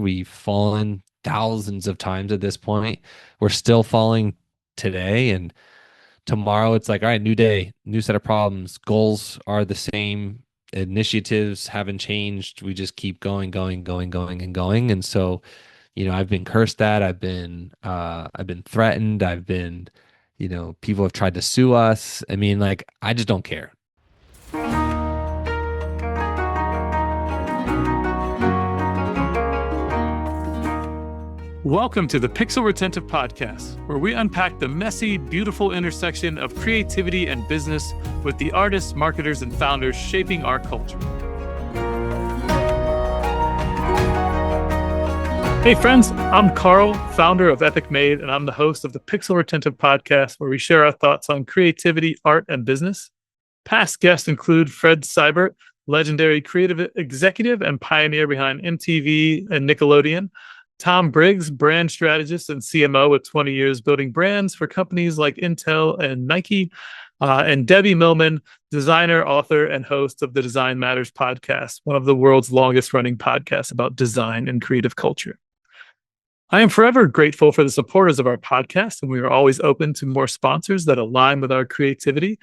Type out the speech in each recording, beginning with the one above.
We've fallen thousands of times at this point. We're still falling today. And tomorrow it's like, all right, new day, new set of problems. Goals are the same. Initiatives haven't changed. We just keep going, going, going, going, and going. And so, I've been cursed at. I've been threatened. People have tried to sue us. I mean, like, I just don't care. Welcome to the Pixel Retentive Podcast, where we unpack the messy, beautiful intersection of creativity and business with the artists, marketers, and founders shaping our culture. Hey friends, I'm Carl, founder of Epic Made, and I'm the host of the Pixel Retentive Podcast, where we share our thoughts on creativity, art, and business. Past guests include Fred Seibert, legendary creative executive and pioneer behind MTV and Nickelodeon; Tom Briggs, brand strategist and CMO with 20 years building brands for companies like Intel and Nike; and Debbie Millman, designer, author, and host of the Design Matters podcast, one of the world's longest running podcasts about design and creative culture. I am forever grateful for the supporters of our podcast, and we are always open to more sponsors that align with our creativity.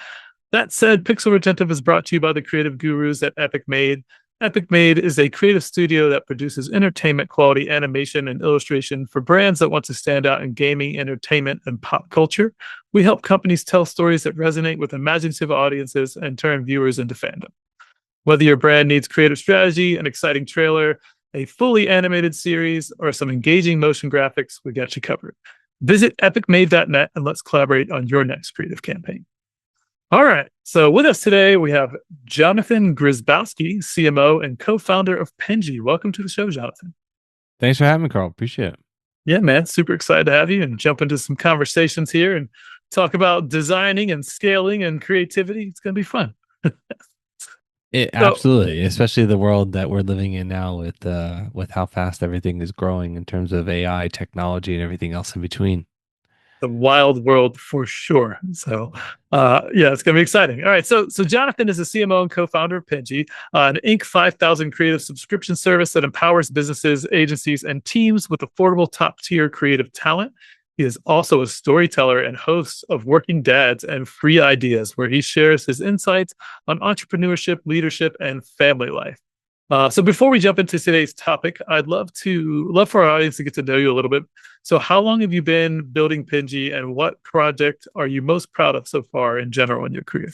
That said, Pixel Retentive is brought to you by the creative gurus at Epic Made. Epic Made is a creative studio that produces entertainment quality animation and illustration for brands that want to stand out in gaming, entertainment, and pop culture. We help companies tell stories that resonate with imaginative audiences and turn viewers into fandom. Whether your brand needs creative strategy, an exciting trailer, a fully animated series, or some engaging motion graphics, we got you covered. Visit epicmade.net and let's collaborate on your next creative campaign. All right. So with us today, we have Jonathan Grzybowski, CMO and co-founder of Penji. Welcome to the show, Jonathan. Thanks for having me, Carl. Appreciate it. Yeah, man. Super excited to have you and jump into some conversations here and talk about designing and scaling and creativity. It's going to be fun. Absolutely, especially the world that we're living in now with how fast everything is growing in terms of AI technology and everything else in between. The wild world for sure. So, yeah, it's going to be exciting. All right. So Jonathan is the CMO and co-founder of Penji, an Inc. 5000 creative subscription service that empowers businesses, agencies, and teams with affordable top-tier creative talent. He is also a storyteller and host of Working Dads and Free Ideas, where he shares his insights on entrepreneurship, leadership, and family life. So before we jump into today's topic, I'd love for our audience to get to know you a little bit. So how long have you been building Penji, and what project are you most proud of so far in general in your career?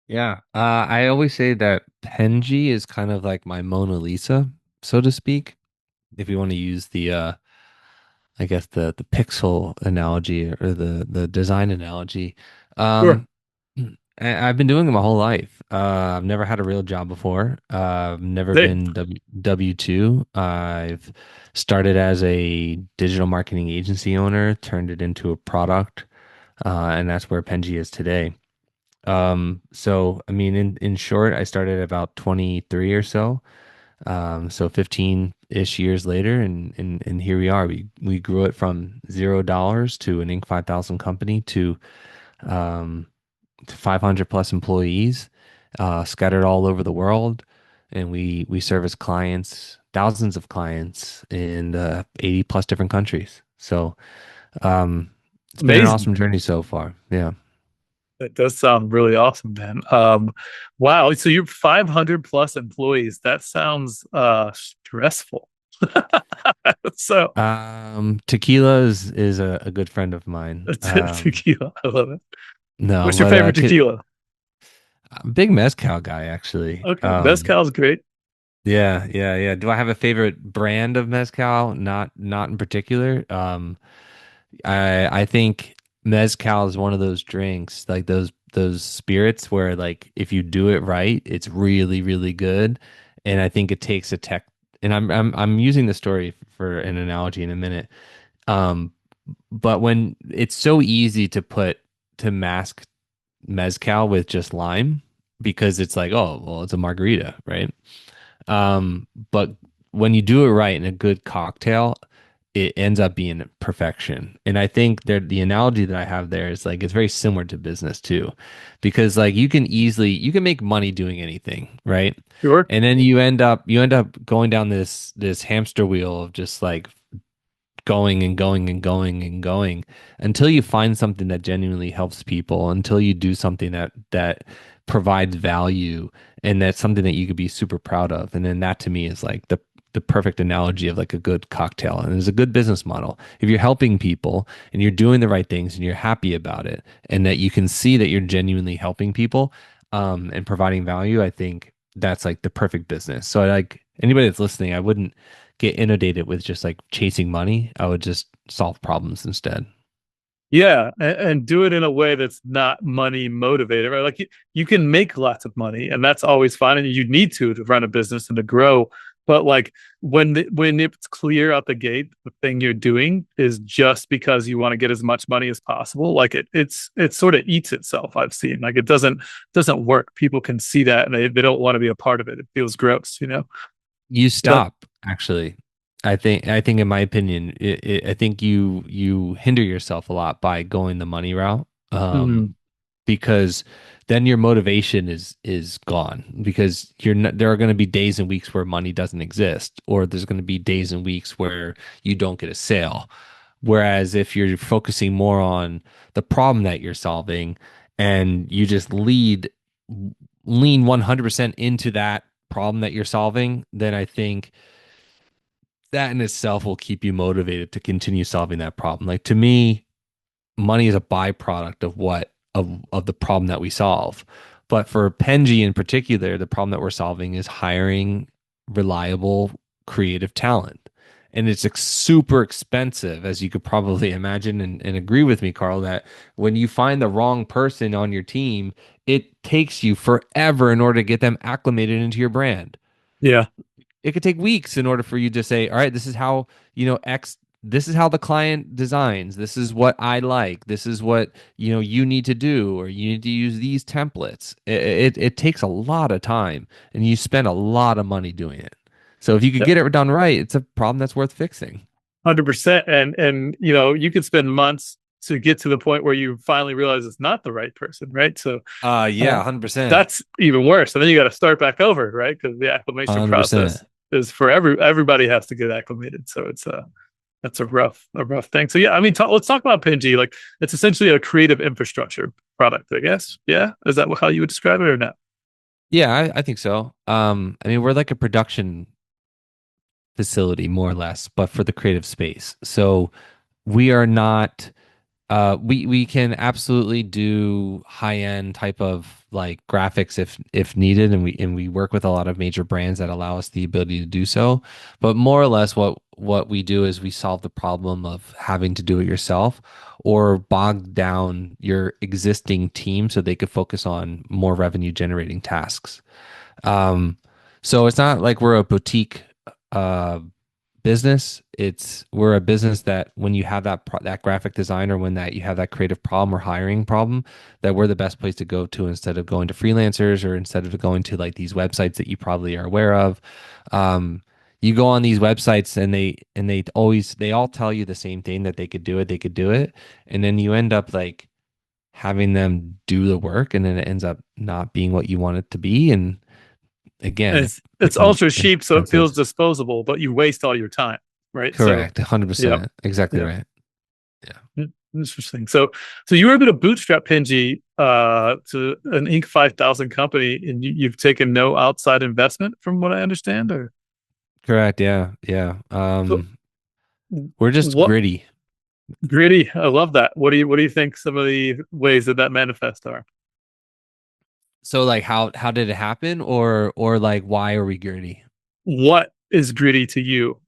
Yeah, I always say that Penji is kind of like my Mona Lisa, so to speak. If you want to use I guess the pixel analogy or the design analogy. Sure. Um, I've been doing it my whole life. I've never had a real job before. I've never Hey, been W-2. I've started as a digital marketing agency owner, turned it into a product, and that's where Penji is today. So I mean, in short, I started about 23 or so. So 15-ish years later, and here we are. We grew it from $0 to an Inc. 5000 company to 500 plus employees, scattered all over the world, and we service clients, thousands of clients in 80 plus different countries. So it's been an amazing. awesome journey so far. Yeah. That does sound really awesome, man. Wow. So you're 500 plus employees. That sounds stressful. So Tequila is a good friend of mine. tequila. I love it. No, What's your but favorite tequila? I'm a big mezcal guy actually. Okay, mezcal's great. Yeah, yeah, yeah. Do I have a favorite brand of mezcal? Not in particular. I think mezcal is one of those drinks, like those spirits where like if you do it right, it's really, really good. And I think it takes a tech, and I'm using the story for an analogy in a minute. Um, but when it's so easy to mask mezcal with just lime because it's like, oh, well, it's a margarita, right? But when you do it right in a good cocktail, it ends up being perfection. And I think there the analogy that I have there is like it's very similar to business too. Because like you can make money doing anything, right? Sure. And then you end up going down this hamster wheel of just like going and going and going and going until you find something that genuinely helps people, until you do something that provides value and that's something that you could be super proud of. And then that to me is like the perfect analogy of like a good cocktail and it's a good business model. If you're helping people and you're doing the right things and you're happy about it and that you can see that you're genuinely helping people and providing value, I think that's like the perfect business. So I like anybody that's listening, I wouldn't get inundated with just like chasing money. I would just solve problems instead. Yeah, and do it in a way that's not money motivated, right? Like you can make lots of money, and that's always fine, and you need to run a business and to grow. But like when it's clear out the gate, the thing you're doing is just because you want to get as much money as possible. Like it sort of eats itself. I've seen like it doesn't work. People can see that, and they don't want to be a part of it. It feels gross, you know. You That, stop, actually. I think in my opinion, I think you hinder yourself a lot by going the money route. mm, Because then your motivation is gone because you're not, there are going to be days and weeks where money doesn't exist, or there's going to be days and weeks where you don't get a sale. Whereas if you're focusing more on the problem that you're solving and you just lean 100% into that problem that you're solving, then I think that in itself will keep you motivated to continue solving that problem. Like to me, money is a byproduct of what of the problem that we solve. But for Penji in particular, the problem that we're solving is hiring reliable creative talent. And it's super expensive, as you could probably imagine and agree with me, Carl, that when you find the wrong person on your team, it takes you forever in order to get them acclimated into your brand. yeah. It could take weeks in order for you to say, all right, this is how, X, this is how the client designs. This is what I like. This is what, you need to do, or you need to use these templates. It takes a lot of time and you spend a lot of money doing it. So if you could get it done right, it's a problem that's worth fixing. 100%. And you could spend months to get to the point where you finally realize it's not the right person, right? So Yeah, uh, 100%. that's even worse. And then you got to start back over, right? Because the acclimation 100%. process is for everybody has to get acclimated. So it's that's a rough thing. So yeah, I mean, let's talk about Penji. Like it's essentially a creative infrastructure product, I guess. Yeah, is that how you would describe it or not? Yeah, I think so. I mean, we're like a production facility more or less, but for the creative space. So we are not we can absolutely do high end type of like graphics if needed, and we work with a lot of major brands that allow us the ability to do so. But more or less, what we do is we solve the problem of having to do it yourself or bog down your existing team so they could focus on more revenue generating tasks. Um, so it's not like we're a boutique uh business. It's we're a business that when you have that graphic design or when that you have that creative problem or hiring problem, that we're the best place to go to instead of going to freelancers or instead of going to like these websites that you probably are aware of. You go on these websites and they all tell you the same thing that they could do it, and then you end up like having them do the work, and then it ends up not being what you want it to be, and again, And it it's becomes ultra cheap, so it feels expensive. disposable, but you waste all your time, right? So, Correct. yep, 100%. Exactly yep. right. Yeah. Interesting. So you were able to bootstrap Penji to an Inc. 5,000 company, and you've taken no outside investment, from what I understand. Or Correct. Yeah. Yeah. so, We're just what gritty. gritty? I love that. What do you think some of the ways that manifest are? So like how did it happen or like why are we gritty? What is gritty to you?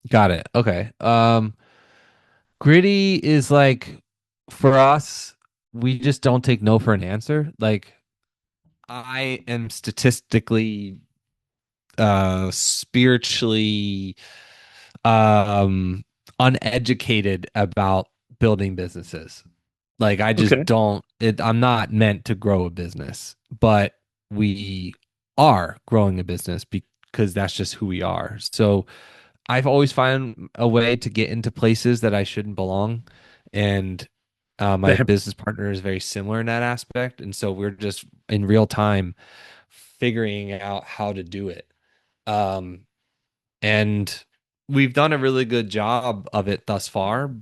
Got it. Okay. Gritty is like for us, we just don't take no for an answer. Like I am statistically spiritually um uneducated about building businesses. Like I just Okay. don't I'm not meant to grow a business, but we are growing a business because that's just who we are. So I've always found a way to get into places that I shouldn't belong. And my Same. business partner is very similar in that aspect. And so we're just in real time figuring out how to do it. Um, and we've done a really good job of it thus far,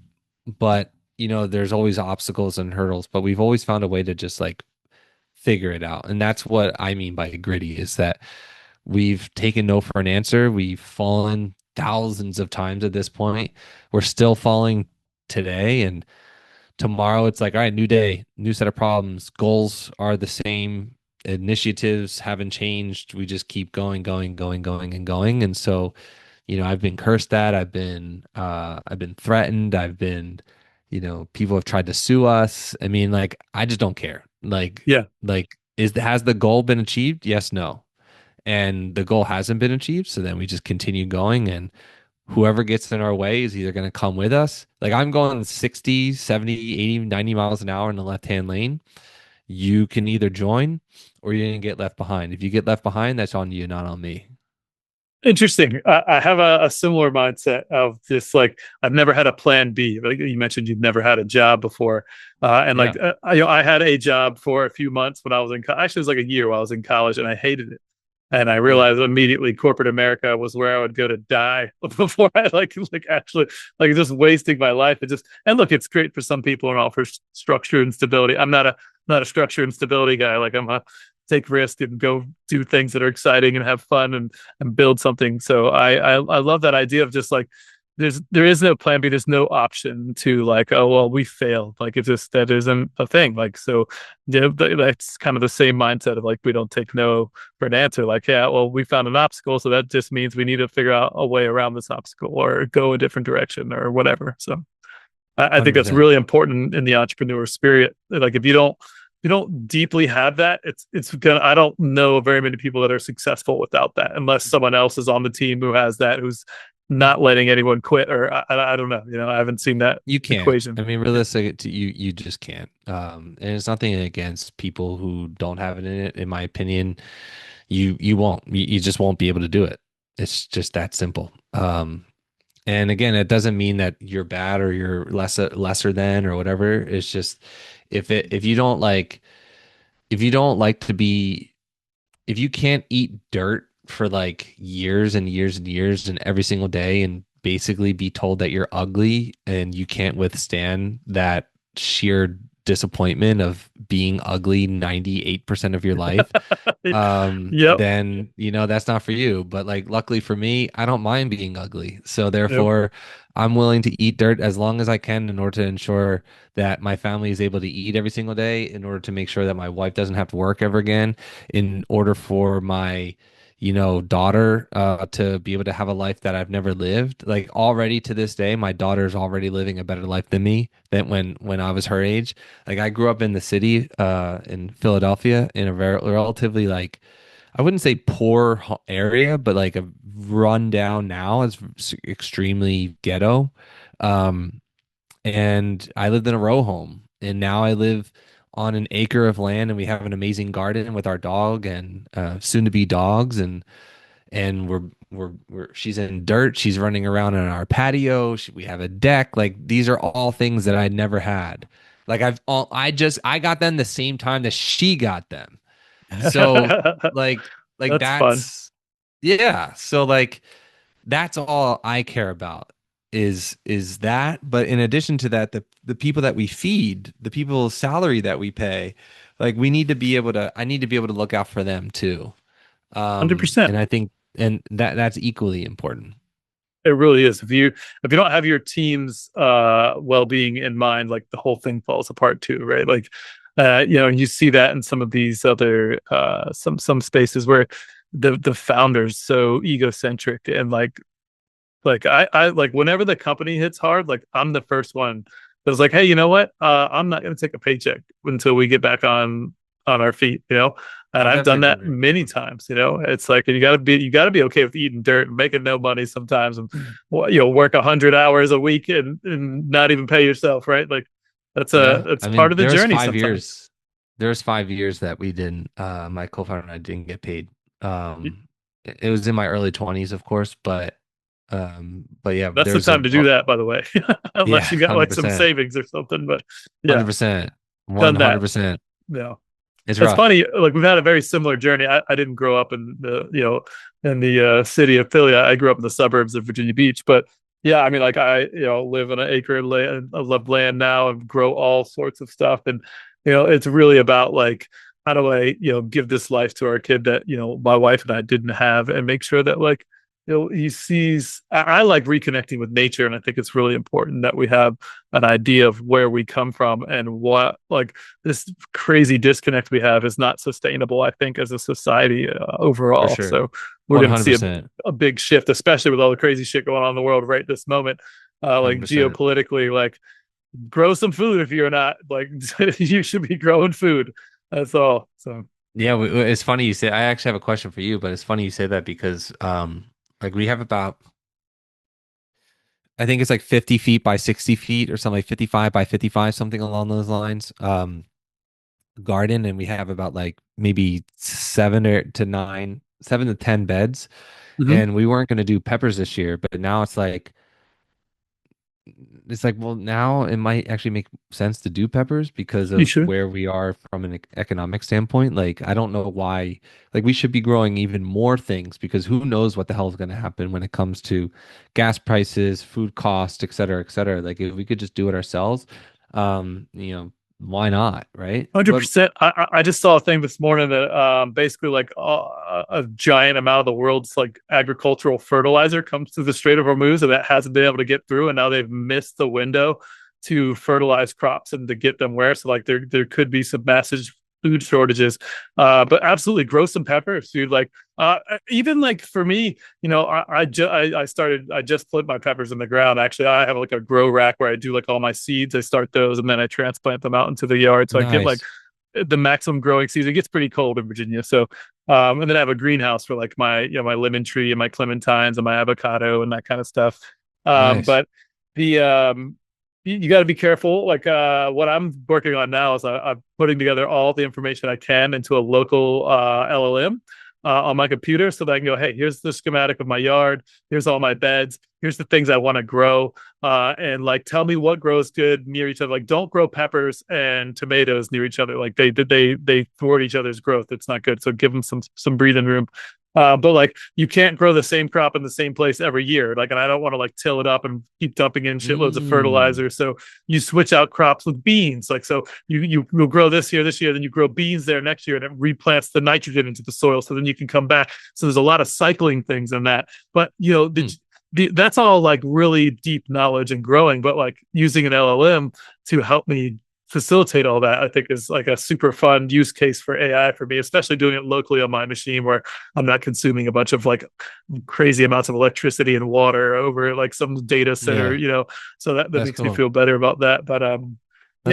but there's always obstacles and hurdles, but we've always found a way to just like figure it out. And that's what I mean by gritty is that we've taken no for an answer. We've fallen thousands of times at this point. We're still falling today. And tomorrow it's like, all right, new day, new set of problems. Goals are the same. Initiatives haven't changed. We just keep going, going, going, going, and going. And so, I've been cursed at. I've been threatened. People have tried to sue us. I mean, like, I just don't care. Yeah. Has the goal been achieved? Yes, no. And the goal hasn't been achieved. So then we just continue going, and whoever gets in our way is either going to come with us. Like I'm going 60, 70, 80, 90 miles an hour in the left-hand lane. You can either join or you're going to get left behind. If you get left behind, that's on you, not on me. Interesting. I have a similar mindset of this. Like, I've never had a plan B. Like you mentioned, you've never had a job before, and Yeah. I had a job for a few months when I was in. Actually, it was like a year while I was in college, and I hated it. And I Yeah. realized immediately corporate America was where I would go to die before I like actually like just wasting my life. And look, it's great for some people and all for structure and stability. I'm not a structure and stability guy. Like I'm a take risk and go do things that are exciting and have fun and build something. So I love that idea of just like there is no plan B. There's no option to like, oh well, we failed. Like it's just that isn't a thing. Like so, yeah, that's kind of the same mindset of like we don't take no for an answer. Like yeah, well, we found an obstacle, so that just means we need to figure out a way around this obstacle or go a different direction or whatever. So I think that's 100%. really important in the entrepreneur spirit. Like if you don't deeply have that, it's gonna. I don't know very many people that are successful without that, unless someone else is on the team who has that, who's not letting anyone quit, or I don't know. I haven't seen that You can't. equation. I mean, Yeah. realistic, you just can't. And it's nothing against people who don't have it in it. In my opinion, you won't. You just won't be able to do it. It's just that simple. And again, it doesn't mean that you're bad or you're lesser than or whatever. It's just if you don't like to be if you can't eat dirt for like years and years and years and every single day and basically be told that you're ugly and you can't withstand that sheer disappointment of being ugly 98% of your life, Yep. then that's not for you. But like luckily for me, I don't mind being ugly. So Yep. therefore, I'm willing to eat dirt as long as I can in order to ensure that my family is able to eat every single day, in order to make sure that my wife doesn't have to work ever again, in order for my daughter to be able to have a life that I've never lived. Like already to this day, my daughter's already living a better life than me than when I was her age. Like I grew up in the city in Philadelphia in a very relatively like I wouldn't say poor area, but like a rundown now. It's extremely ghetto. Um, and I lived in a row home, and now I live on an acre of land, and we have an amazing garden with our dog and soon to be dogs, and she's in dirt. She's running around on our patio. We have a deck. Like these are all things that I never had. Like I got them the same time that she got them. So like That's fun. yeah. So like that's all I care about is that. But in addition to that, the people that we feed, the people's salary that we pay, like I need to be able to look out for them too. 100%. And I think and that's equally important. It really is. If you don't have your team's well-being in mind, like the whole thing falls apart too, right? Like you see that in some of these other some spaces where the founder's so egocentric and like I like whenever the company hits hard, like I'm the first one that's like, hey, you know what? I'm not gonna take a paycheck until we get back on our feet. And I've I've done definitely been that there. many times. It's like you gotta be okay with eating dirt and making no money sometimes, and work 100 hours a week and not even pay yourself, right? Like Yeah. that's I part mean, of the journey sometimes. there was 5 years that we didn't my co-founder and I didn't get paid. It was in my early 20s, of course, but But yeah, That's the there's time to do that, by the way, yeah, unless you got like some 100%, savings or something. But yeah, 100%, done that. 100%. Yeah. It's It's rough. funny, like we've had a very similar journey. I didn't grow up in the, in the city of Philly. I grew up in the suburbs of Virginia Beach. But yeah, I mean, like live on an acre of land, of land now and grow all sorts of stuff. And, it's really about like, how do I, give this life to our kid that, my wife and I didn't have, and make sure that like, he sees, I like reconnecting with nature. And I think it's really important that we have an idea of where we come from and what, like, this crazy disconnect we have is not sustainable, I think, as a society For overall. sure. So we're going to see 100%. a big shift, especially with all the crazy shit going on in the world right this moment. Like 100%. geopolitically, like grow some food if you're not like you should be growing food. That's all. So Yeah, it's funny you say. I actually have a question for you, but it's funny you say that because like we have about, I think it's like 50 feet by 60 feet or something, like 55 by 55, something along those lines. Garden, and we have about like maybe 7 to 10 beds, mhm. and we weren't going to do peppers this year, but now it's like, well, now it might actually make sense to do peppers because You of sure? where we are from an economic standpoint. Like, I don't know why, like, we should be growing even more things because who knows what the hell is going to happen when it comes to gas prices, food costs, et cetera, et cetera. Like, if we could just do it ourselves, why not, right? But 100%. I just saw a thing this morning that basically like a giant amount of the world's like agricultural fertilizer comes through the Strait of Hormuz, and that hasn't been able to get through, and now they've missed the window to fertilize crops and to get them where. So like there could be some massive food shortages. But absolutely grow some peppers, dude. Like even like for me, I just put my peppers in the ground. Actually, I have like a grow rack where I do like all my seeds. I start those and then I transplant them out into the yard. So I get like nice, the maximum growing season. It gets pretty cold in Virginia. So and then I have a greenhouse for like my my lemon tree and my clementines and my avocado and that kind of stuff. nice. But the you got to be careful. Like what I'm working on now is I'm putting together all the information I can into a local LLM on my computer so that I can go, hey, here's the schematic of my yard. Here's all my beds. Here's the things I want to grow. And like, tell me what grows good near each other. Like, don't grow peppers and tomatoes near each other. Like they thwart each other's growth. It's not good. So give them some breathing room. But like you can't grow the same crop in the same place every year. Like, and I don't want to like till it up and keep dumping in shitloads of Mm, fertilizer. So you switch out crops with beans. Like, so you will grow this year, then you grow beans there next year, and it replants the nitrogen into the soil. So then you can come back. So there's a lot of cycling things in that. But mm. that's all like really deep knowledge and growing. But like using an LLM to help me facilitate all that, I think is like a super fun use case for AI for me, especially doing it locally on my machine where I'm not consuming a bunch of like crazy amounts of electricity and water over like some data center, Yeah, So that that's makes me cool. feel better about that. But That's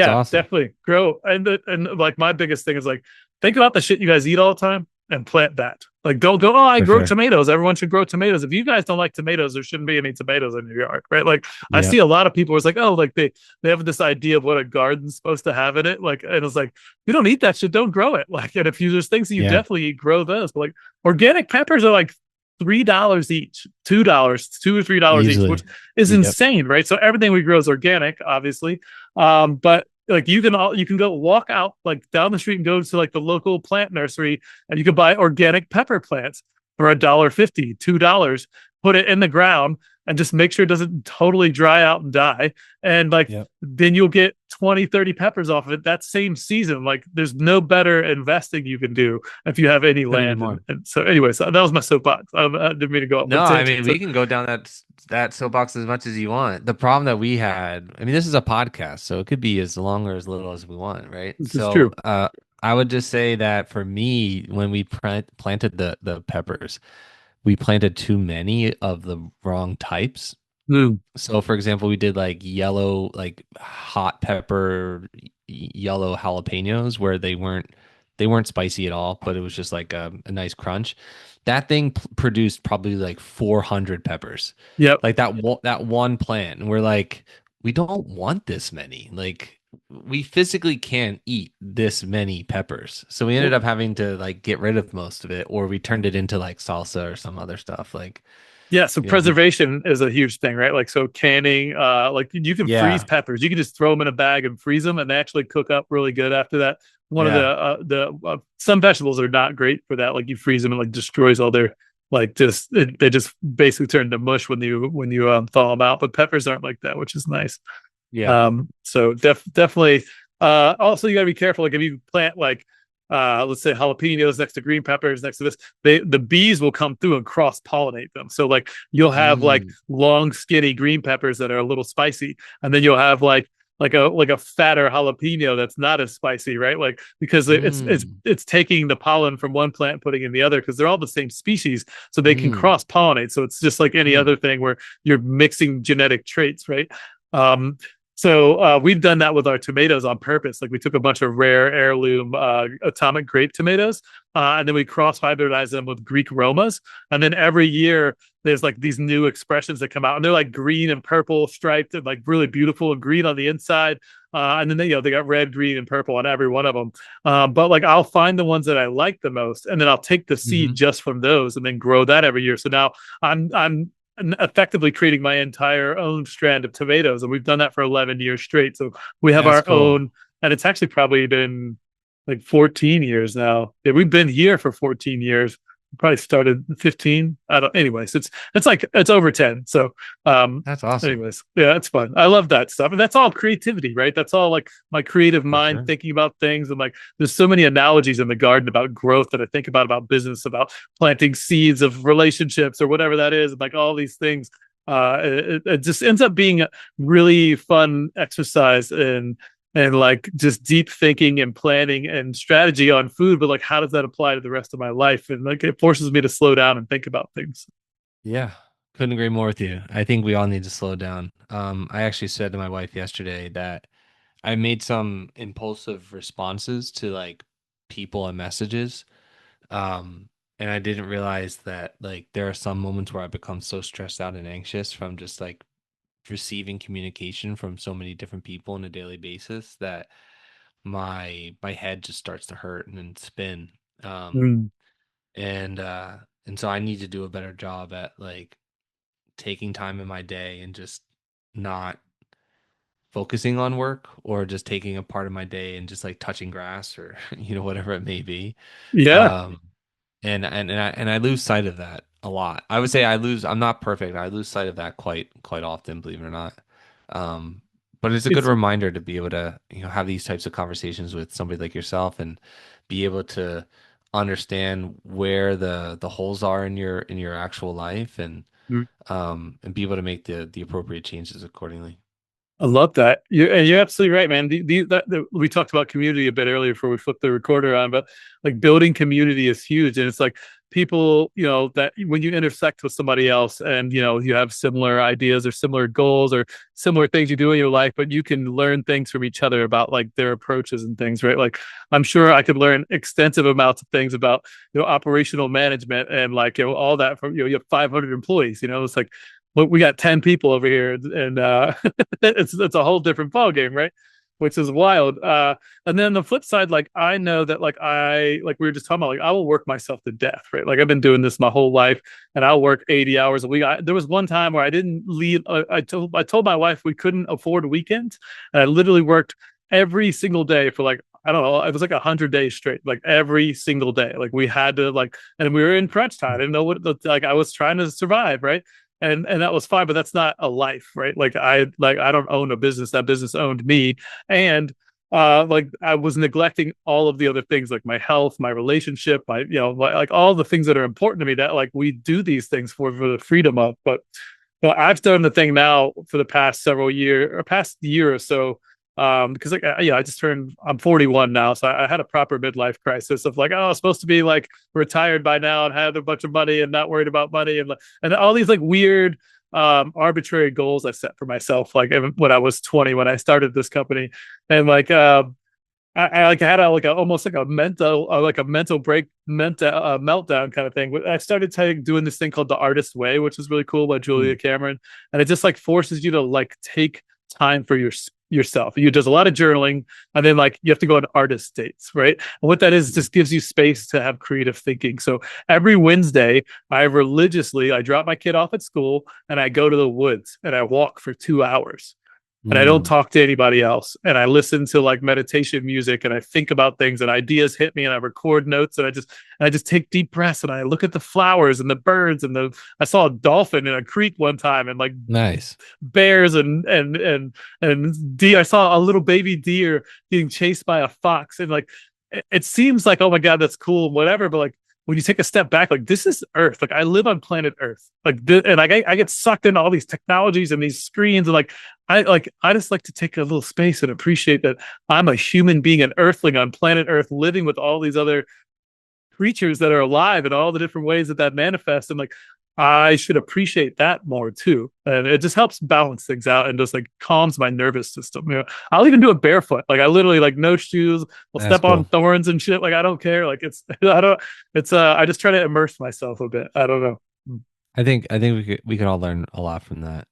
yeah, awesome. definitely grow. And like my biggest thing is like think about the shit you guys eat all the time and plant that. Like don't go, oh, I For grow sure. tomatoes. Everyone should grow tomatoes. If you guys don't like tomatoes, there shouldn't be any tomatoes in your yard, right? Like I Yeah. see a lot of people it's like, oh, like they have this idea of what a garden's supposed to have in it. Like, and it's like, you don't eat that shit, don't grow it. Like, and if you there's things that you Yeah. definitely eat, grow those. But like organic peppers are like $3 each, $2, $2 or $3 each, which Easily. is Yep. insane, right? So everything we grow is organic, obviously. But like you can go walk out like down the street and go to like the local plant nursery and you can buy organic pepper plants for $1.50, $2, put it in the ground and just make sure it doesn't totally dry out and die. And like Yep. then you'll get 20, 30 peppers off of it that same season. Like there's no better investing you can do if you have any Couldn't agree land. more. And so anyways, that was my soapbox. I didn't mean to go up on No, a I tangent. mean So we can go down that soapbox as much as you want. The problem that we had, I mean, this is a podcast, so it could be as long or as little as we want, right? this is So, true. I would just say that for me, when we planted the peppers, we planted too many of the wrong types. Mm. So, for example, we did like yellow, like hot pepper, yellow jalapenos, where they weren't spicy at all, but it was just like a nice crunch. That thing produced probably like 400 peppers, Yep. like that one plant. And we're like, we don't want this many. Like, we physically can't eat this many peppers. So we ended Well, up having to like get rid of most of it, or we turned it into like salsa or some other stuff. Like, Yeah, so You know, preservation is a huge thing, right? Like so canning, like you can freeze yeah, peppers. You can just throw them in a bag and freeze them, and they actually cook up really good after that. One of yeah, the some vegetables are not great for that. Like you freeze them and like destroys all their like they just basically turn to mush when you thaw them out. But peppers aren't like that, which is nice. yeah. So definitely. Also, you got to be careful. Like if you plant like, let's say jalapenos next to green peppers next to this, the bees will come through and cross pollinate them. So like you'll have like Mm, long, skinny green peppers that are a little spicy, and then you'll have like a fatter jalapeno that's not as spicy, right? Like because mm, it's taking the pollen from one plant and putting it in the other because they're all the same species, so they can mm, cross pollinate. So it's just like any mm. other thing where you're mixing genetic traits, right? Um, so we've done that with our tomatoes on purpose. Like we took a bunch of rare heirloom atomic grape tomatoes, and then we cross hybridized them with Greek Romas. And then every year there's like these new expressions that come out, and they're like green and purple striped and like really beautiful and green on the inside. And then they got red, green, and purple on every one of them. But like I'll find the ones that I like the most, and then I'll take the seed Hmm. just from those, and then grow that every year. So now I'm effectively creating my entire own strand of tomatoes, and we've done that for 11 years straight. So we have That's our cool. own, and it's actually probably been like 14 years now. Yeah, we've been here for 14 years. Probably started 15. I don't. Anyways, it's like it's over 10. So, um, That's awesome. anyways, yeah, it's fun. I love that stuff, and that's all creativity, right? That's all like my creative For mind sure. thinking about things, and like there's so many analogies in the garden about growth that I think about business, about planting seeds of relationships or whatever that is, and like all these things. It just ends up being a really fun exercise and like just deep thinking and planning and strategy on food, but like how does that apply to the rest of my life? And like it forces me to slow down and think about things. Yeah. Couldn't agree more with you. I think we all need to slow down. I actually said to my wife yesterday that I made some impulsive responses to like people and messages. Um, and I didn't realize that like there are some moments where I become so stressed out and anxious from just like receiving communication from so many different people on a daily basis that my head just starts to hurt and then spin. Um, Mm. and uh and so I need to do a better job at like taking time in my day and just not focusing on work or just taking a part of my day and just like touching grass or whatever it may be. Yeah. um and I lose sight of that a lot. I would say I'm not perfect. I lose sight of that quite often, believe it or not. But it's a good It's reminder to be able to have these types of conversations with somebody like yourself and be able to understand where the holes are in your actual life and be able to make the appropriate changes accordingly. I love that. You're absolutely right, man. We talked about community a bit earlier before we flipped the recorder on, but like building community is huge. And it's like people, that when you intersect with somebody else and, you have similar ideas or similar goals or similar things you do in your life, but you can learn things from each other about like their approaches and things, right? Like I'm sure I could learn extensive amounts of things about, operational management and like, all that from, you have 500 employees, it's like, we got 10 people over here and it's a whole different ball game, right? Which is wild. And then the flip side, like I know that like we were just talking about, like I will work myself to death, right? Like I've been doing this my whole life and I'll work 80 hours a week. There was one time where I didn't leave. I told my wife we couldn't afford weekends, and I literally worked every single day for like, I don't know, it was like 100 days straight, like every single day. Like we had to like, and we were in crunch time. I didn't know like I was trying to survive, right? And that was fine, but that's not a life, right? Like I don't own a business. That business owned me. And like I was neglecting all of the other things, like my health, my relationship, my, like all the things that are important to me, that like we do these things for the freedom of. But I've done the thing now for the past several years or past year or so. Because like I just I'm 41 now, so I had a proper midlife crisis of like, oh, I was supposed to be like retired by now and had a bunch of money and not worried about money and all these like weird arbitrary goals I set for myself, like when I was 20 when I started this company. And like I like had almost like a mental break, mental meltdown kind of thing. I started doing this thing called the Artist Way, which is really cool by Julia Mm. Cameron, and it just like forces you to like take time for yourself, yourself. You does a lot of journaling, and then like you have to go on artist dates, right? And what that is just gives you space to have creative thinking. So every Wednesday, I drop my kid off at school and I go to the woods and I walk for 2 hours and I don't Mm, talk to anybody else. And I listen to like meditation music and I think about things and ideas hit me and I record notes and I just take deep breaths and I look at the flowers and the birds and the I saw a dolphin in a creek one time and like nice. bears and deer. I saw a little baby deer being chased by a fox and like it seems like oh my god that's cool whatever but like when you take a step back like this is earth like I live on planet earth like and like I get sucked into all these technologies and these screens and I just like to take a little space and appreciate that I'm a human being an earthling on planet earth living with all these other creatures that are alive and all the different ways that manifests and like I should appreciate that more too and it just helps balance things out and just like calms my nervous system, you know. I'll even do it barefoot like I literally like no shoes will That's step on cool. thorns and shit like I don't care like it's I just try to immerse myself a bit. I don't know. I think we could all learn a lot from that.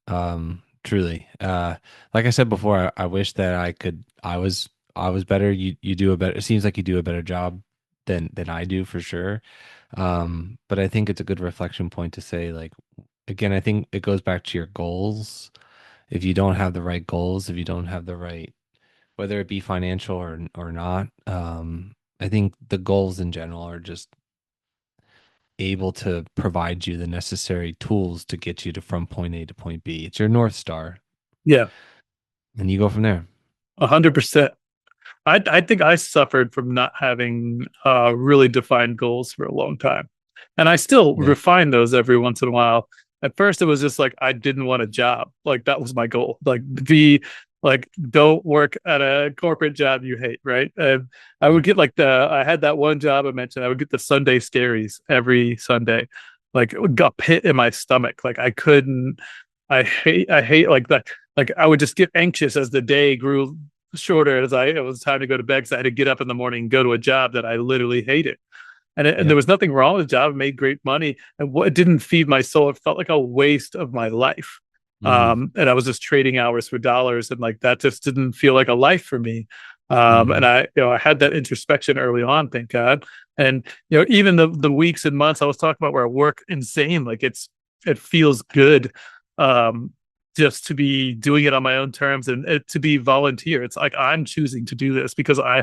Truly. Like I said before, I wish that I was better. You do a better, it seems like you do a better job than I do for sure. But I think it's a good reflection point to say, like, again, I think it goes back to your goals. If you don't have the right goals, if you don't have the right, whether it be financial or not, I think the goals in general are just able to provide you the necessary tools to get you to from point A to point B. It's your North Star, Yeah, and you go from there. 100%. I think I suffered from not having really defined goals for a long time. And I still Yeah. refine those every once in a while. At first it was just like I didn't want a job. Like that was my goal. Like be like don't work at a corporate job you hate, right? And I would get like the I had that one job I mentioned. I would get the Sunday scaries every Sunday. Like it got pit in my stomach. Like I couldn't I hate like that. Like I would just get anxious as the day grew shorter as it was time to go to bed because I had to get up in the morning and go to a job that I literally hated. And there Yep. was nothing wrong with the job. It made great money. And what it didn't feed my soul. It felt like a waste of my life. Hmm. And I was just trading hours for dollars. And like that just didn't feel like a life for me. And Hmm. I had that introspection early on, thank God. And even the weeks and months I was talking about where I work insane, like it feels good. Um, just to be doing it on my own terms and to be volunteer. It's like I'm choosing to do this because I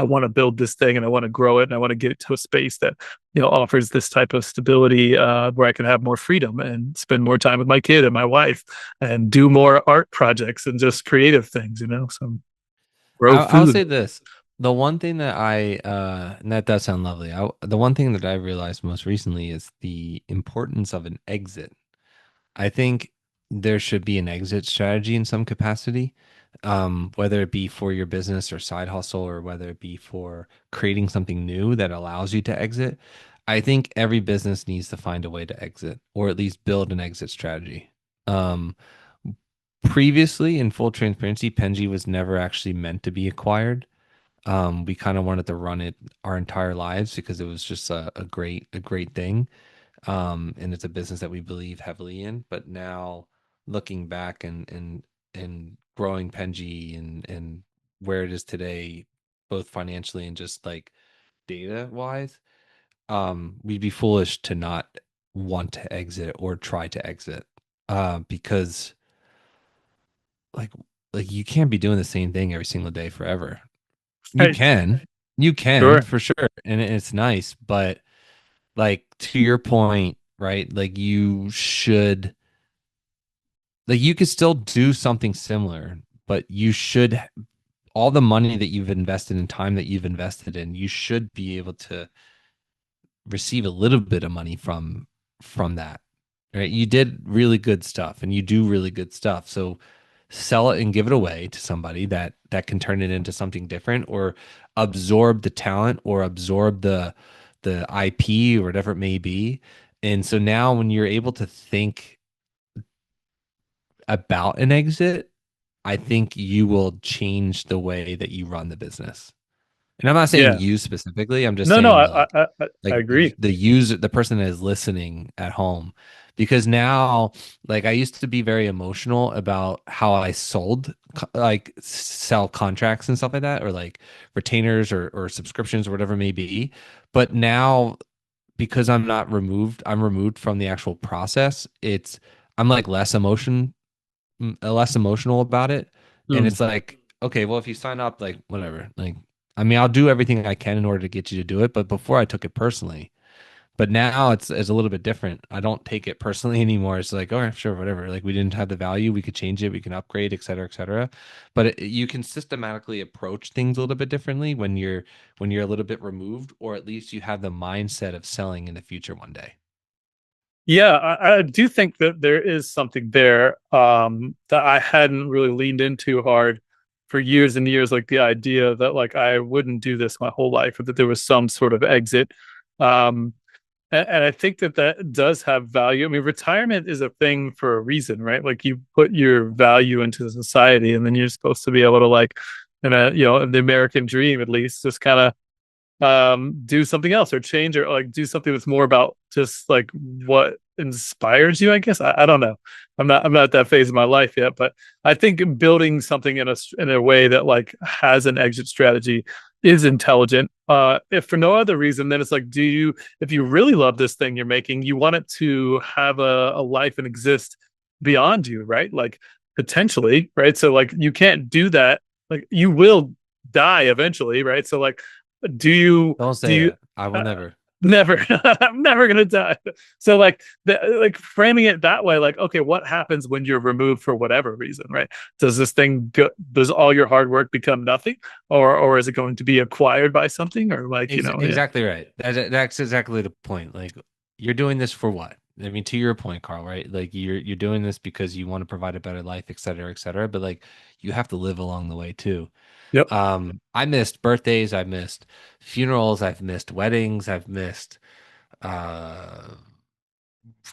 want to build this thing and I want to grow it and I want to get it to a space that offers this type of stability where I can have more freedom and spend more time with my kid and my wife and do more art projects and just creative things, so grow I'll food. say this. The one thing that and that does sound lovely. The one thing that I realized most recently is the importance of an exit. I think there should be an exit strategy in some capacity, whether it be for your business or side hustle, or whether it be for creating something new that allows you to exit. I think every business needs to find a way to exit, or at least build an exit strategy. Um, Previously, in full transparency, Penji was never actually meant to be acquired. We kind of wanted to run it our entire lives because it was just a great thing. And it's a business that we believe heavily in. But now looking back and growing Penji and where it is today, both financially and just like data wise, we'd be foolish to not want to exit or try to exit. Because like you can't be doing the same thing every single day forever. You Right. can, you can Sure. for sure, and it's nice, but like to your point, right? Like you could still do something similar, but you should all the money that you've invested in time that you've invested in, you should be able to receive a little bit of money from that. Right? You did really good stuff and you do really good stuff. So sell it and give it away to somebody that can turn it into something different, or absorb the talent, or absorb the IP or whatever it may be. And so now when you're able to think about an exit, I think you will change the way that you run the business. And I'm not saying Yeah. you specifically. I'm just No, no, saying I agree. the user, the person that is listening at home, because now, like, I used to be very emotional about how I sold, like, sell contracts and stuff like that, or like retainers or subscriptions or whatever it may be. But now, because I'm removed from the actual process. I'm like less emotional about it. And Mm. it's like, okay, well, if you sign up, like, whatever, like, I mean, I'll do everything I can in order to get you to do it. But before I took it personally, but now it's a little bit different. I don't take it personally anymore. It's like, all right, sure, whatever. Like, we didn't have the value, we could change it, we can upgrade, et cetera, et cetera. But you can systematically approach things a little bit differently when you're a little bit removed, or at least you have the mindset of selling in the future one day. Yeah, I do think that there is something there that I hadn't really leaned into hard for years and years, like the idea that like I wouldn't do this my whole life, or that there was some sort of exit. Um, and I think that that does have value. I mean, retirement is a thing for a reason, right? Like you put your value into the society, and then you're supposed to be able to like, in a the American dream at least, just kind of do something else or change or like do something that's more about just like what inspires you, I guess. I don't know. I'm not at that phase of my life yet, but I think building something in a way that like has an exit strategy is intelligent. If for no other reason, then it's like, do you, if you really love this thing you're making, you want it to have a life and exist beyond you, right? Like potentially, right? So like you can't do that. Like you will die eventually, right? So like do you Don't do say you that. I will uh, never. never I'm never gonna die. So like like framing it that way, like okay, what happens when you're removed for whatever reason, right? Does this thing go, does all your hard work become nothing, or is it going to be acquired by something, or like yeah. Exactly right. That's exactly the point. Like, you're doing this for what? I mean, to your point, Carl, right? Like, you're doing this because you want to provide a better life, et cetera, et cetera. But like, you have to live along the way too. Yep. I missed birthdays, I've missed funerals, I've missed weddings, I've missed uh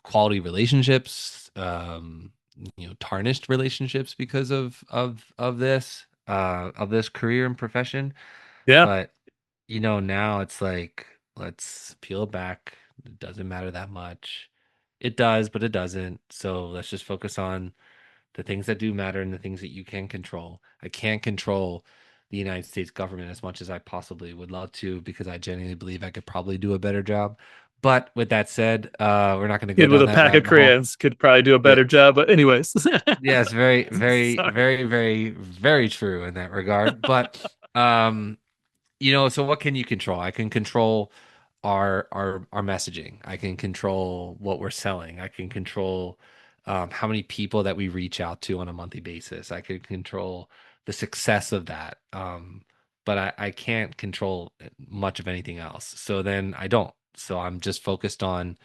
quality relationships, tarnished relationships because of this career and profession. Yeah. But now it's like, let's peel it back. It doesn't matter that much. It does, but it doesn't. So let's just focus on the things that do matter and the things that you can control. I can't control the United States government as much as I possibly would love to, because I genuinely believe I could probably do a better job. But with that said, we're not going to go Kid with down a that pack of rabbit hole. crayons could probably do a Yeah. better job, but anyways. Yeah, it's very, very, Sorry. very, very, very true in that regard. But um, so what can you control? I can control our messaging. I can control what we're selling. I can control how many people that we reach out to on a monthly basis. I can control the success of that. But I can't control much of anything else. So then I don't. So I'm just focused on,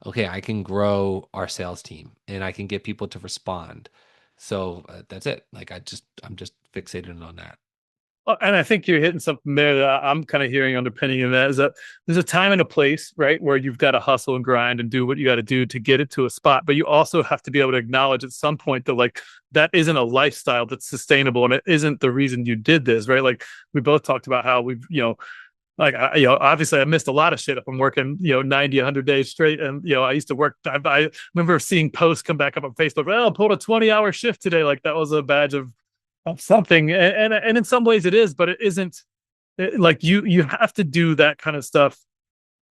okay, I can grow our sales team and I can get people to respond. So that's it. Like, I'm just fixated on that. And I think you're hitting something there that I'm kind of hearing underpinning in that is that there's a time and a place, right, where you've got to hustle and grind and do what you got to do to get it to a spot. But you also have to be able to acknowledge at some point that like that isn't a lifestyle that's sustainable, and it isn't the reason you did this, right? Like we both talked about how we've, like obviously I missed a lot of shit if I'm working 90 100 days straight, and I used to work. I remember seeing posts come back up on Facebook, oh, I pulled a 20-hour shift today, like that was a badge of something, and in some ways it is, but it isn't. Like you have to do that kind of stuff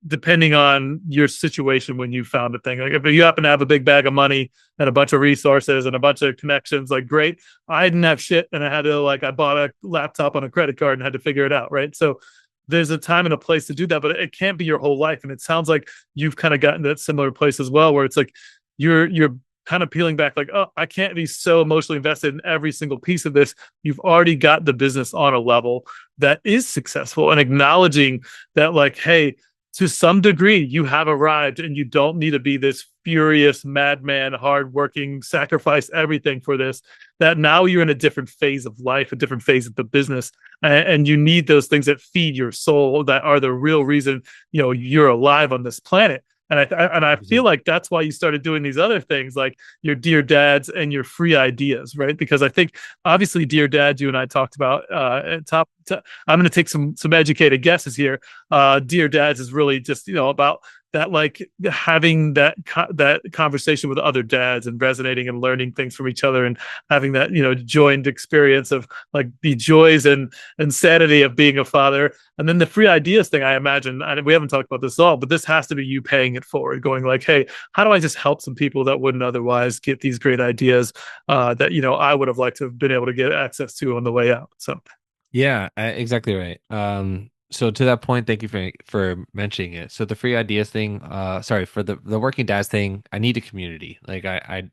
depending on your situation when you found a thing. Like if you happen to have a big bag of money and a bunch of resources and a bunch of connections, like great. I didn't have shit, and I had to like I bought a laptop on a credit card and had to figure it out, right? So there's a time and a place to do that, but it can't be your whole life. And it sounds like you've kind of gotten to that similar place as well, where it's like you're kind of peeling back, like, oh, I can't be so emotionally invested in every single piece of this. You've already got the business on a level that is successful, and acknowledging that, like, hey, to some degree, you have arrived, and you don't need to be this furious madman, hardworking, sacrifice everything for this. That now you're in a different phase of life, a different phase of the business, and you need those things that feed your soul, that are the real reason you're alive on this planet. And I feel like that's why you started doing these other things like your Dear Dads and your free ideas, right? Because I think obviously Dear Dad, you and I talked about I'm going to take some educated guesses here. Dear Dads is really just about that, like having that conversation with other dads and resonating and learning things from each other and having that joined experience of like the joys and sanity of being a father. And then the free ideas thing, I imagine, and we haven't talked about this at all, but this has to be you paying it forward, going like, hey, how do I just help some people that wouldn't otherwise get these great ideas that I would have liked to have been able to get access to on the way out. So Yeah, exactly right. So to that point, thank you for mentioning it. So the free ideas thing, sorry, for the working dads thing, I need a community. Like I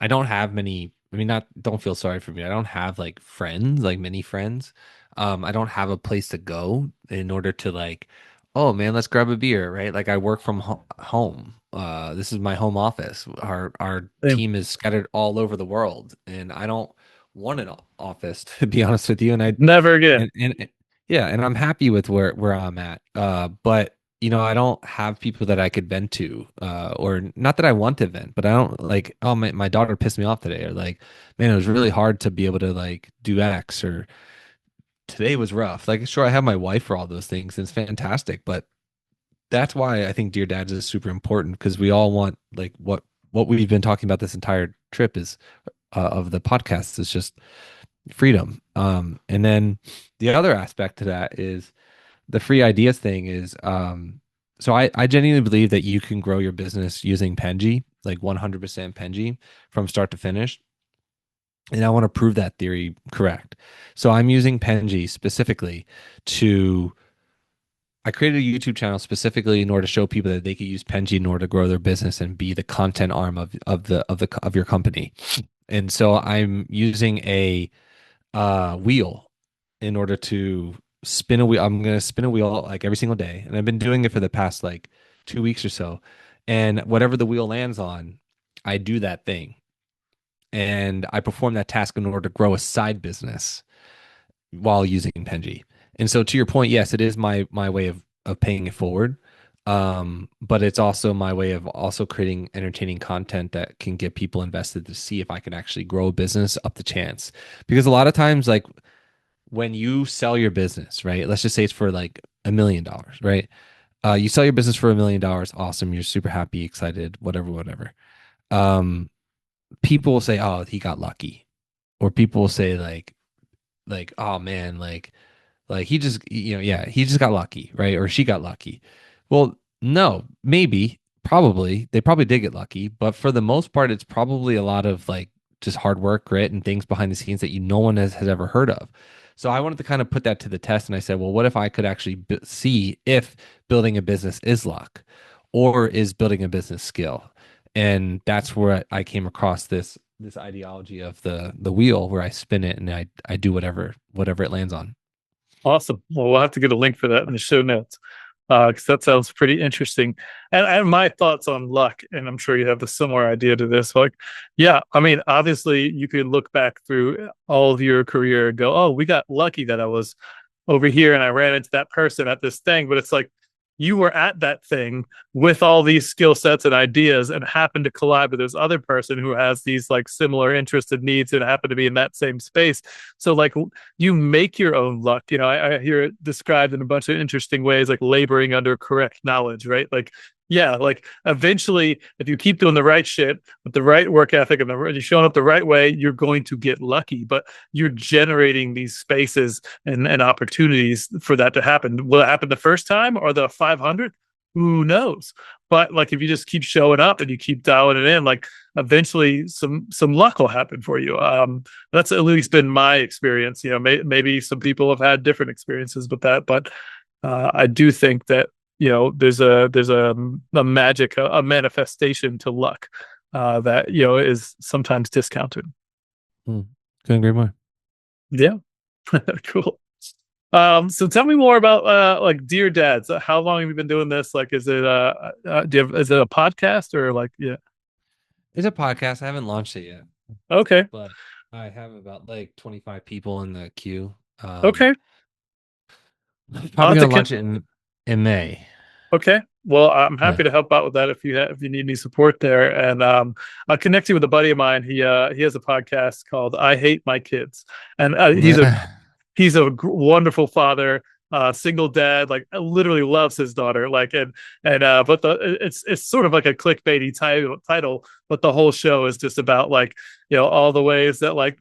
don't have many. I mean, not don't feel sorry for me. I don't have like friends, like many friends. I don't have a place to go in order to like, oh man, let's grab a beer, right? Like I work from home. This is my home office. Our team is scattered all over the world, and I don't want an office to be honest with you. And I never again. and yeah, and I'm happy with where I'm at. But I don't have people that I could vent to, or not that I want to vent, but I don't like, oh, my daughter pissed me off today, or like, man, it was really hard to be able to like do X, or today was rough. Like, sure, I have my wife for all those things, and it's fantastic, but that's why I think Dear Dads is super important because we all want like what we've been talking about this entire trip is of the podcast is just freedom. And then the other aspect to that is the free ideas thing is so I genuinely believe that you can grow your business using Penji, like 100% Penji from start to finish. And I want to prove that theory correct. So I'm using Penji specifically to I created a YouTube channel specifically in order to show people that they could use Penji in order to grow their business and be the content arm of your company. And so I'm using a wheel in order to spin a wheel. I'm going to spin a wheel like every single day. And I've been doing it for the past like 2 weeks or so. And whatever the wheel lands on, I do that thing. And I perform that task in order to grow a side business while using Penji. And so to your point, yes, it is my way of paying it forward. But it's also my way of also creating entertaining content that can get people invested to see if I can actually grow a business up the chance. Because a lot of times, like when you sell your business, right? Let's just say it's for like $1 million, right? You sell your business for $1 million, awesome. You're super happy, excited, whatever, whatever. Um, People will say, "Oh, he got lucky," or people will say, like, "Oh man, like he just, yeah, he just got lucky, right? Or she got lucky." Well, no, maybe, probably, they probably did get lucky, but for the most part, it's probably a lot of like just hard work, grit, and things behind the scenes that no one has ever heard of. So I wanted to kind of put that to the test, and I said, well, what if I could actually see if building a business is luck, or is building a business skill? And that's where I came across this ideology of the wheel, where I spin it and I do whatever it lands on. Awesome. Well, we'll have to get a link for that in the show notes because that sounds pretty interesting. And my thoughts on luck, and I'm sure you have a similar idea to this. Like, yeah, I mean, obviously, you could look back through all of your career and go, "Oh, we got lucky that I was over here and I ran into that person at this thing." But it's like you were at that thing with all these skill sets and ideas and happened to collide with this other person who has these like similar interests and needs and happen to be in that same space. So like you make your own luck. I hear it described in a bunch of interesting ways, like laboring under correct knowledge, right? Like, yeah, like eventually, if you keep doing the right shit with the right work ethic and you're showing up the right way, you're going to get lucky. But you're generating these spaces and opportunities for that to happen. Will it happen the first time or the 500th? Who knows? But like if you just keep showing up and you keep dialing it in, like eventually some luck will happen for you. That's at least been my experience. Maybe some people have had different experiences with that, but I do think that there's a magic, a manifestation to luck that is sometimes discounted. Hmm. Couldn't agree more. Yeah. Cool. So tell me more about like Dear Dads. How long have you been doing this? Like, is it is it a podcast or like, yeah? It's a podcast. I haven't launched it yet, Okay. but I have about like 25 people in the queue. Okay. I'll Probably have to gonna launch it in May. Okay. Well, I'm Yeah. happy to help out with that if you need any support there. And I'll connect you with a buddy of mine. He has a podcast called "I Hate My Kids," and he's a wonderful father, single dad, like literally loves his daughter. Like and but it's sort of like a clickbaity title, but the whole show is just about like all the ways that like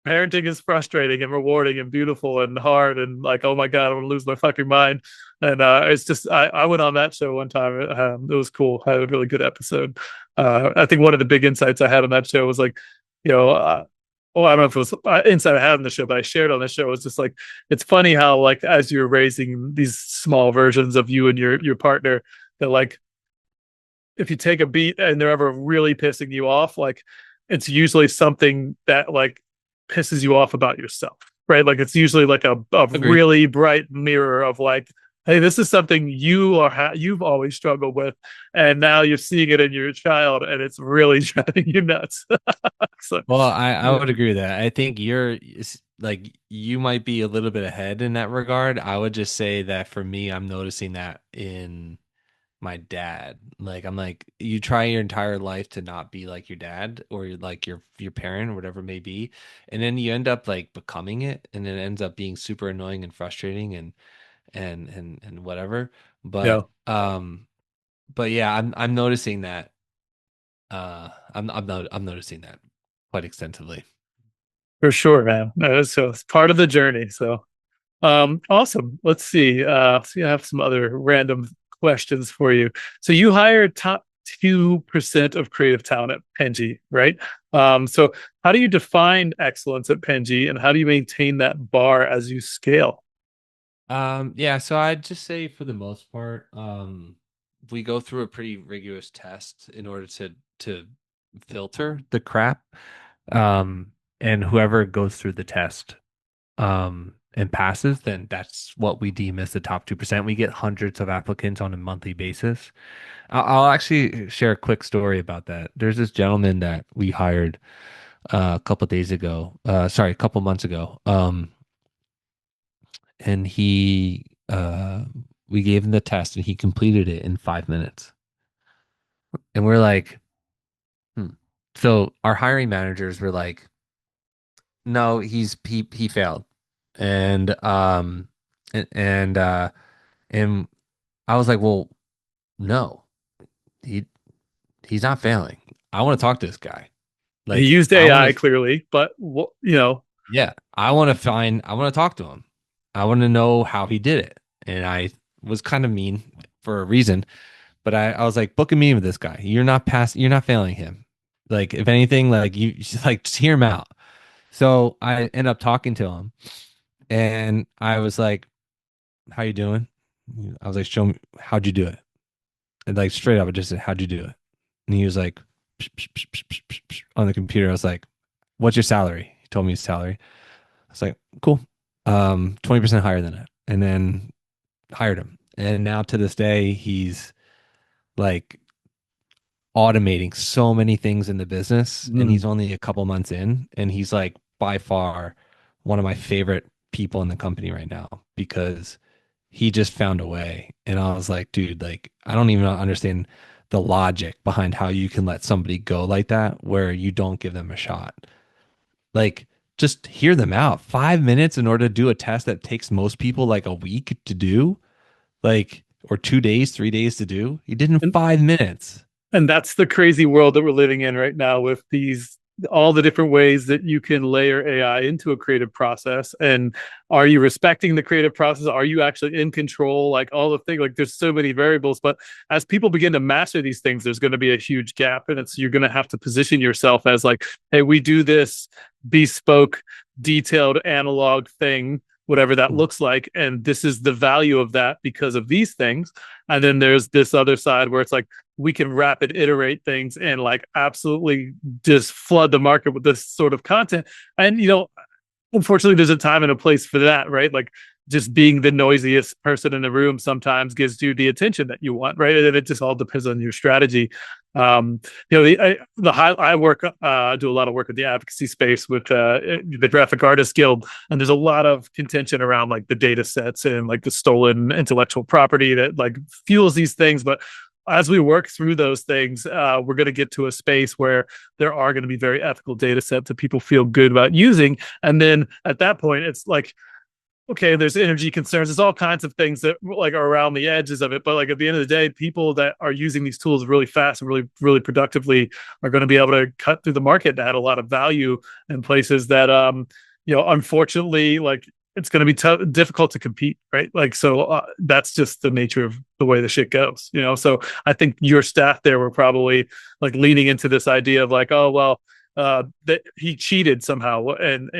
parenting is frustrating and rewarding and beautiful and hard and like oh my god I'm gonna lose my fucking mind and it's just I went on that show one time. It was cool. I had a really good episode. I think one of the big insights I had on that show was like you know oh, I don't know if it was insight I had on the show, but I shared on the show. Was just like it's funny how like as you're raising these small versions of you and your partner, that like if you take a beat and they're ever really pissing you off, like it's usually something that like pisses you off about yourself, right? Like it's usually like a Agreed. really bright mirror of like, hey, this is something you've always struggled with, and now you're seeing it in your child, and it's really driving you nuts. So, Well, I yeah, would agree with that. I think like you might be a little bit ahead in that regard. I would just say that for me, I'm noticing that in my dad. Like I'm like you try your entire life to not be like your dad or like your parent or whatever it may be, and then you end up like becoming it, and it ends up being super annoying and frustrating and whatever. yeah, But yeah, I'm noticing that I'm noticing that quite extensively. for sure, man. So it's part of the journey. So awesome. Let's see. I have some other random questions for you. So you hired top 2% of creative talent at Penji, right? So how do you define excellence at Penji and how do you maintain that bar as you scale? Yeah, so I'd just say for the most part, we go through a pretty rigorous test in order to filter the crap. Um, and whoever goes through the test, and passes, then that's what we deem as the top 2%. We get hundreds of applicants on a monthly basis. I'll actually share a quick story about that. There's this gentleman that we hired a couple days ago, sorry, a couple months ago. And we gave him the test and he completed it in 5 minutes. And we're like, hmm. So our hiring managers were like, no, he failed. And and and uh and I was like, well, no, he he's not failing. I want to talk to this guy. He Like used I want AI to clearly, but yeah, I want to talk to him. I want to know how he did it. And I was kind of mean for a reason. But I was like, book a meeting with this guy. You're not failing him. Like, if anything, like you just like just hear him out. So I end up talking to him and I was like, how you doing? I was like, show me how'd you do it? And like straight up, I just said, how'd you do it? And he was like, psh, psh, psh, psh, psh, psh, psh, on the computer. I was like, what's your salary? He told me his salary. I was like, cool. 20% higher than it. And then hired him. And now to this day, he's like automating so many things in the business and mm, he's only a couple months in and he's like by far one of my favorite people in the company right now because he just found a way and I was like dude like I don't even understand the logic behind how you can let somebody go like that where you don't give them a shot like just hear them out 5 minutes in order to do a test that takes most people like a week to do like or 2 days 3 days to do he did in and 5 minutes. and that's the crazy world that we're living in right now with these all the different ways that you can layer AI into a creative process. And are you respecting the creative process? Are you actually in control? Like all the things, like there's so many variables. But as people begin to master these things, there's going to be a huge gap. And it's you're going to have to position yourself as like, hey, we do this bespoke, detailed analog thing, whatever that looks like. And this is the value of that because of these things. And then there's this other side where it's like, we can rapid iterate things and like absolutely just flood the market with this sort of content. And unfortunately, there's a time and a place for that, right? Like just being the noisiest person in the room sometimes gives you the attention that you want, right? And it just all depends on your strategy. I work, do a lot of work with the advocacy space with the Graphic Artists Guild, and there's a lot of contention around like the data sets and like the stolen intellectual property that like fuels these things. But as we work through those things, we're going to get to a space where there are going to be very ethical data sets that people feel good about using. And then at that point, it's like, okay, there's energy concerns. There's all kinds of things that like are around the edges of it. But like at the end of the day, people that are using these tools really fast and really, really productively are going to be able to cut through the market and add a lot of value in places that, unfortunately, like it's going to be difficult to compete, right? Like, so that's just the nature of the way the shit goes, So I think your staff there were probably like leaning into this idea of like, oh, well, that he cheated somehow, and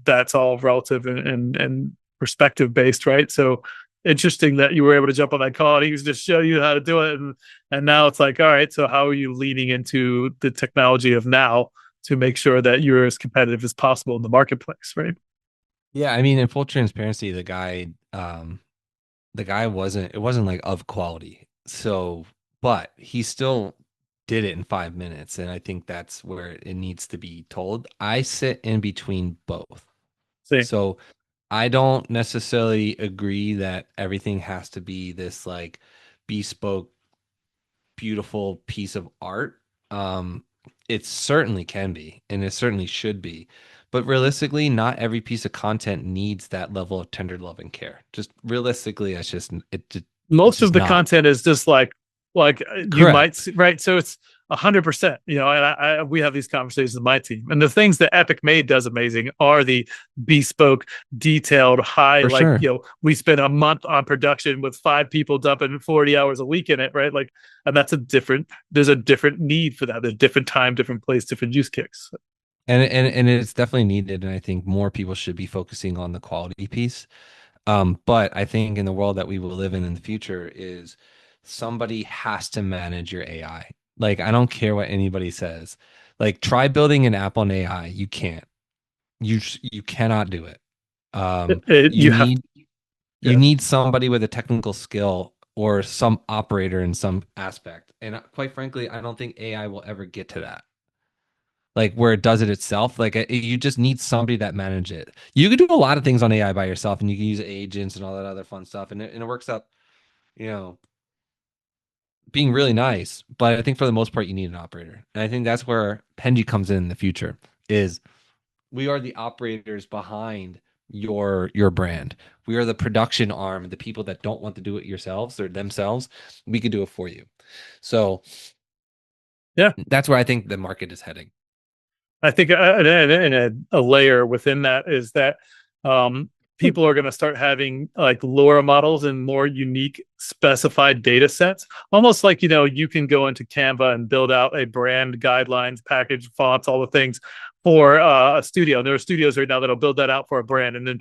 that's all relative and perspective based, right? So interesting that you were able to jump on that call and he was just show you how to do it, and now it's like, all right, so how are you leaning into the technology of now to make sure that you're as competitive as possible in the marketplace, right? Yeah, I mean, in full transparency, the guy wasn't like of quality. So, but he still did it in 5 minutes. And I think that's where it needs to be told. I sit in between both. See, So I don't necessarily agree that everything has to be this like bespoke, beautiful piece of art. It certainly can be, and it certainly should be. But realistically, not every piece of content needs that level of tender love and care. Just realistically, it's most of just the not. content is just like you Correct. might see, right? So it's 100%, and we have these conversations with my team, and the things that Epic Made does amazing are the bespoke, detailed, high, For like, sure. we spent a month on production with 5 people dumping 40 hours a week in it, right? Like, and there's a different need for that. There's different time, different place, different use case. And it's definitely needed. And I think more people should be focusing on the quality piece. But I think in the world that we will live in the future is somebody has to manage your AI. Like, I don't care what anybody says. Like, try building an app on AI. You can't. You cannot do it. You You have, need you yeah. need somebody with a technical skill or some operator in some aspect. And quite frankly, I don't think AI will ever get to that. Like where it does it itself. Like you just need somebody that manage it. You can do a lot of things on AI by yourself, and you can use agents and all that other fun stuff, and it works out, you know, being really nice. But I think for the most part, you need an operator, and I think that's where Penji comes in the future. Is we are the operators behind your brand. We are the production arm, the people that don't want to do it yourselves or themselves. We can do it for you. So Yeah. that's where I think the market is heading. I think a layer within that is that people are going to start having like LoRa models and more unique specified data sets. Almost like, you can go into Canva and build out a brand guidelines package, fonts, all the things for a studio. And there are studios right now that'll build that out for a brand. And then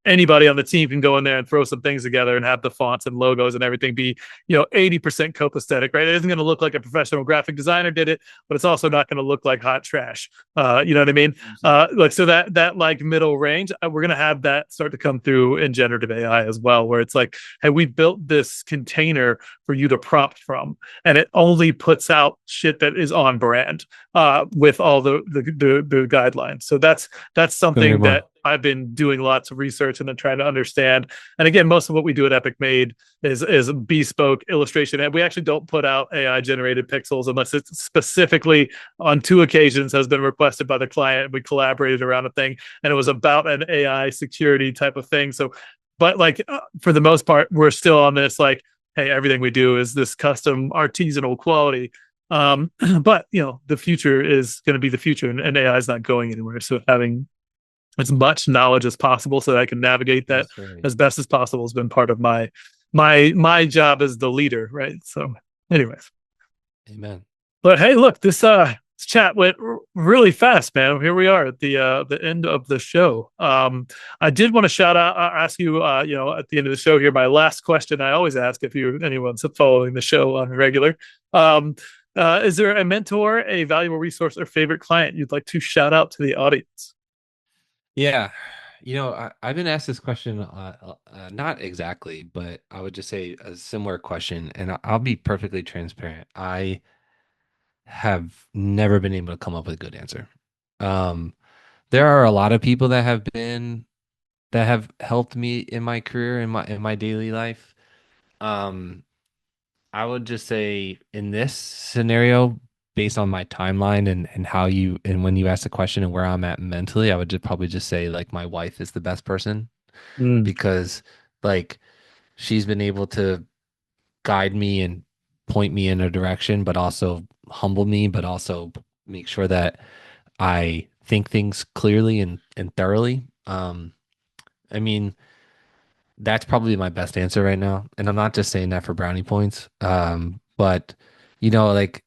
anybody on the team can go in there and throw some things together and have the fonts and logos and everything be 80% copacetic, right? It isn't going to look like a professional graphic designer did it, but it's also not going to look like hot trash. You know what I mean? Like, so that like middle range, we're going to have that start to come through in generative AI as well, where it's like, hey, we built this container for you to prompt from, and it only puts out shit that is on brand with all the guidelines. So that's Couldn't agree something more. that I've been doing lots of research and then trying to understand. And again, most of what we do at Epic Made is bespoke illustration. And we actually don't put out AI generated pixels unless it's specifically on 2 occasions has been requested by the client. We collaborated around a thing, and it was about an AI security type of thing. So, but like for the most part, we're still on this like, hey, everything we do is this custom artisanal quality. But the future is going to be the future, and AI is not going anywhere. So having as much knowledge as possible so that I can navigate that That's right. as best as possible has been part of my job as the leader, right? So, anyways, Amen. but hey, look, this chat went really fast, man. Here we are at the end of the show. I did want to ask you, at the end of the show here, my last question. I always ask if anyone's following the show on regular. Is there a mentor, a valuable resource, or favorite client you'd like to shout out to the audience? Yeah. I've been asked this question, not exactly, but I would just say a similar question, and I'll be perfectly transparent. I have never been able to come up with a good answer. Um, there are a lot of people that have helped me in my career, in my daily life. Um, I would just say in this scenario, based on my timeline and how you and when you ask the question and where I'm at mentally, I would just probably just say like my wife is the best person Mm. because like she's been able to guide me and point me in a direction, but also humble me, but also make sure that I think things clearly and thoroughly. I mean, that's probably my best answer right now. And I'm not just saying that for brownie points. But like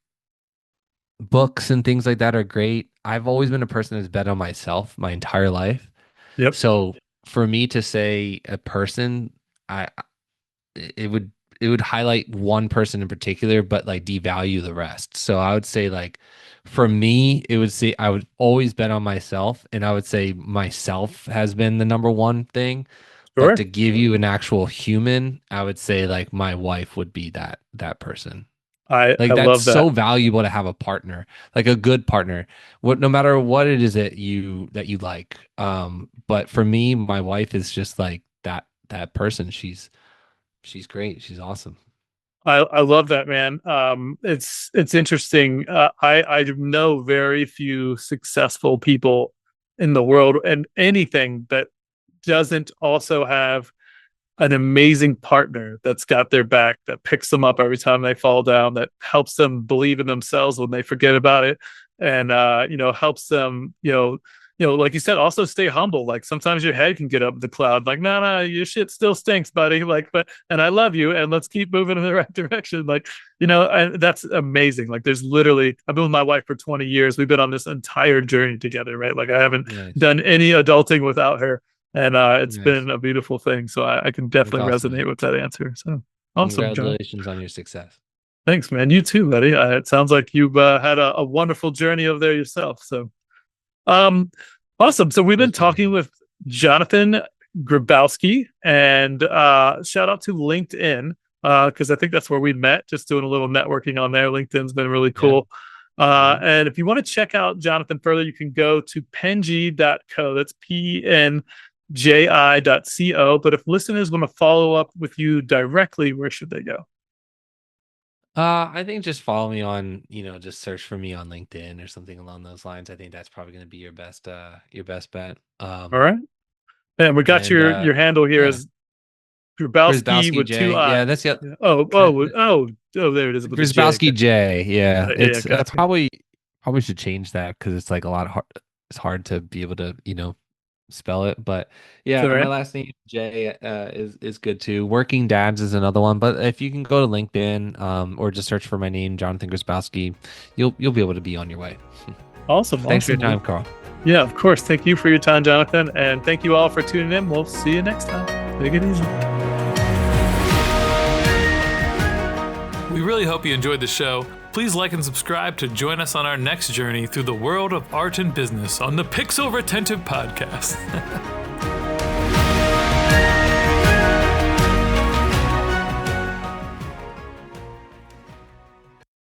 books and things like that are great. I've always been a person that's bet on myself my entire life. Yep. So for me to say a person, I it would it would highlight one person in particular, but like devalue the rest. So I would say like for me, it would say I would always bet on myself, and I would say myself has been the number one thing. But Sure. to give you an actual human, I would say like my wife would be that person. I Like that's love so that. valuable to have a partner, like a good partner. No matter what it is that you like. But for me, my wife is just like that person. She's great. She's awesome. I love that, man. It's interesting. I know very few successful people in the world, and anything that doesn't also have an amazing partner that's got their back, that picks them up every time they fall down, that helps them believe in themselves when they forget about it, and helps them, like you said, also stay humble. Like sometimes your head can get up the cloud, like, no, no, your shit still stinks, buddy. Like, but and I love you, and let's keep moving in the right direction. Like, and that's amazing. Like, there's literally, I've been with my wife for 20 years. We've been on this entire journey together, right? Like, I haven't Nice. done any adulting without her, and it's Nice. been a beautiful thing. So I can That's definitely awesome, man. resonate with that answer. So awesome, John. Congratulations on your success. Thanks, man. You too, buddy. It sounds like you've had a wonderful journey over there yourself. So, um, awesome. So we've been Cheers to talking that. with Jonathan Grzybowski, and shout out to LinkedIn because I think that's where we met. Just doing a little networking on there. LinkedIn's been really Yeah. cool. Hmm. And if you want to check out Jonathan further, you can go to penji.co. That's PNJI.co. But if listeners want to follow up with you directly, where should they go? I think just follow me on, just search for me on LinkedIn or something along those lines. I think that's probably going to be your best bet. All right. And we got And your handle here yeah, as Grybowski Grzybowski with two J. Yeah, I's. that's the Yeah. Oh, oh, that- oh, oh, there it is with a J. Grzybowski J. Yeah, Yeah, it's gotcha. probably should change that because it's like a lot hard. It's hard to be able to spell it. But It's all yeah, my right. last name Jay is good too. Working Dads is another one. But if you can go to LinkedIn or just search for my name, Jonathan Grzybowski, you'll be able to be on your way. Awesome. Thanks for your Awesome. time, Carl. Yeah, of course. Thank you for your time, Jonathan. And thank you all for tuning in. We'll see you next time. Take it easy. We really hope you enjoyed the show. Please like and subscribe to join us on our next journey through the world of art and business on the Pixel Retentive Podcast.